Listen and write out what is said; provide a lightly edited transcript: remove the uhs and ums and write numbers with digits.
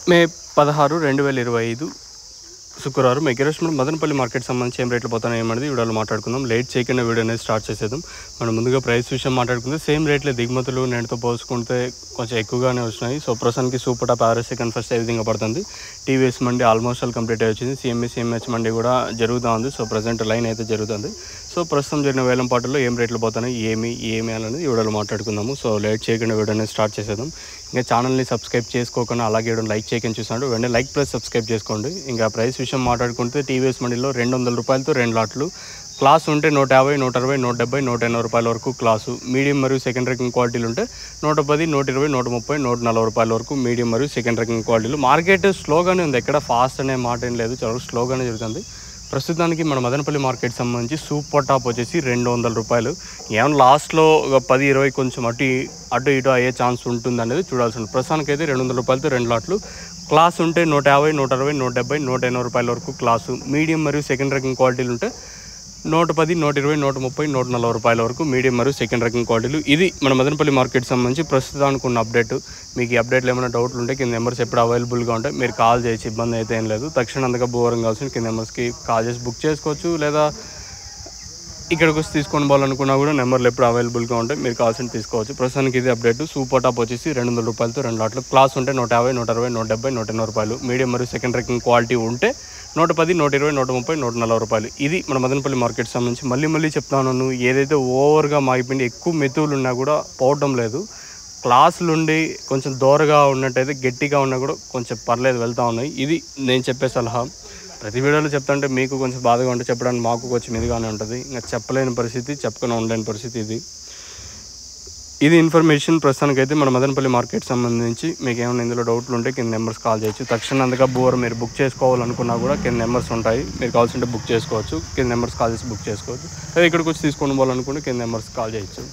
మే 16, 2025 శుక్రవారం మెకిరోస్మల్ మదనపల్లి మార్కెట్ సంబంధించి ఏం రేట్లు పోతాయో ఏమనేది వీడియోలో మాట్లాడుకుందాం. లేట్ చేయకుండా వీడియో అనేది స్టార్ట్ చేసేద్దాం. మనం ముందుగా ప్రైస్ విషయం మాట్లాడుకుంటే సేమ్ రేట్లే దిగుమతులు నేటితో పోల్చుకుంటే కొంచెం ఎక్కువగానే వచ్చినాయి. సో ప్రస్తుతానికి super top average second first ఏ విధంగా పడుతుంది. టీవీఎస్ మండి ఆల్మోస్ట్ ఆల్ కంప్లీట్ అయ్యి వచ్చింది. సిఎంహెచ్ మండి కూడా జరుగుతూ ఉంది. సో ప్రజెంట్ లైన్ అయితే జరుగుతుంది. సో ప్రస్తుతం జరిగిన వేలంపాటల్లో ఏం రేట్లు పోతున్నాయి ఏమి అనేది వీడియోలో మాట్లాడుకుందాము. సో లేట్ చేయకుండా వీడియో అనేది స్టార్ట్ చేసేద్దాం. ఇంకా ఛానల్ని సబ్స్క్రైబ్ చేసుకోకుండా అలాగే లైక్ చేయకుండా చూసినాడు వెంటనే లైక్ ప్లస్ సబ్స్క్రైబ్ చేసుకోండి. ఇంకా ప్రైస్ విషయం మాట్లాడుకుంటే టీవీఎస్ మండిలో 200 రూపాయలతో 2 లాట్లు, క్లాస్ ఉంటే 150, 160, 170, 180 రూపాయల వరకు క్లాసు, మీడియం మరియు సెకండ్ ర్యాంకింగ్ క్వాలిటీలు ఉంటే 110, 120, 130, 140 రూపాయల వరకు మీడియం మరియు సెకండ్ ర్యాంకింగ్ క్వాలిటీలు. మార్కెట్ స్లోగానే ఉంది, ఎక్కడ ఫాస్ట్ అనే మాట ఏం లేదు, చాలా స్లోగానే జరుగుతుంది. ప్రస్తుతానికి మన మదనపల్లి మార్కెట్ సంబంధించి సూపర్ టాప్ వచ్చేసి 200 రూపాయలు. ఏమైనా లాస్ట్లో ఒక 10-20 కొంచెం అటు ఇటు అయ్యే ఛాన్స్ ఉంటుంది అనేది చూడాల్సి ఉంది. ప్రస్తుతానికి అయితే 200 రూపాయలతో 2 లాట్లు, క్లాస్ ఉంటే 150, 160, 170, 180 రూపాయల వరకు క్లాసు, మీడియం మరియు సెకండ్ ర్యాంకింగ్ క్వాలిటీలు ఉంటే 110, 120, 130, 140 రూపాయల వరకు మీడియం మరియు సెకండ్ ర్యాంకింగ్ క్వాలిటీలు. ఇది మన మదనపల్లి మార్కెట్ సంబంధించి ప్రస్తుతానికి ఉన్న అప్డేట్. మీకు ఈ అప్డేట్లో ఏమైనా డౌట్లు ఉంటే కింద నెంబర్స్ ఎప్పుడు అవైలబుల్గా ఉంటాయి, మీరు కాల్ చేయొచ్చు, ఇబ్బంది అయితే ఏం లేదు. తక్షణంగా భూవరం కావాల్సిన కింద నెంబర్స్కి కాల్ చేసి బుక్ చేసుకోవచ్చు, లేదా ఇక్కడికి వచ్చి తీసుకొని పోవాలనుకున్నా కూడా నెంబర్లు ఎప్పుడు అవైలబుల్గా ఉంటాయి, మీరు కావాల్సిన తీసుకోవచ్చు. ప్రస్తుతానికి ఇది అప్డేట్. సూపర్ టాప్ వచ్చేసి 200 రూపాయలతో 2 లాట్లు, క్లాస్ ఉంటే 150, 160, 170, 180 రూపాయలు, మీడియం మరియు సెకండ్ ర్యాంకింగ్ క్వాలిటీ ఉంటే 110, 120, 130, 140 రూపాయలు. ఇది మన మదనపల్లి మార్కెట్ సంబంధించి. మళ్ళీ చెప్తాను, ఏదైతే ఓవర్గా మాగిపోయింది ఎక్కువ మెతువులు ఉన్నా కూడా పోవడం లేదు. క్లాసులు ఉండి కొంచెం దూరగా ఉన్నట్టయితే గట్టిగా ఉన్నా కూడా కొంచెం పర్లేదు వెళ్తూ ఉన్నాయి. ఇది నేను చెప్పే సలహా. ప్రతి వీడియోలో చెప్తాంటే మీకు కొంచెం బాధగా ఉంటే చెప్పడానికి మాకు కొంచెం ఇదిగానే ఉంటుంది. ఇంకా చెప్పలేని పరిస్థితి, చెప్పకుండా ఉండలేని పరిస్థితి. ఇది ఇన్ఫర్మేషన్. ప్రస్తుతానికైతే మన మదనపల్లి మార్కెట్ సంబంధించి మీకు ఏమైనా ఇందులో డౌట్లు ఉంటే కింద నెంబర్స్ కాల్ చేయొచ్చు. తక్షణంగా భూవరం మీరు బుక్ చేసుకోవాలనుకున్నా కూడా కింద నెంబర్స్ ఉంటాయి, మీరు కావాల్సింటే బుక్ చేసుకోవచ్చు. కింద నెంబర్స్ కాల్ చేసి బుక్ చేసుకోవచ్చు. లేదా ఇక్కడికి వచ్చి తీసుకొని పోవాలనుకుంటే కింద నెంబర్స్ కాల్ చేయొచ్చు.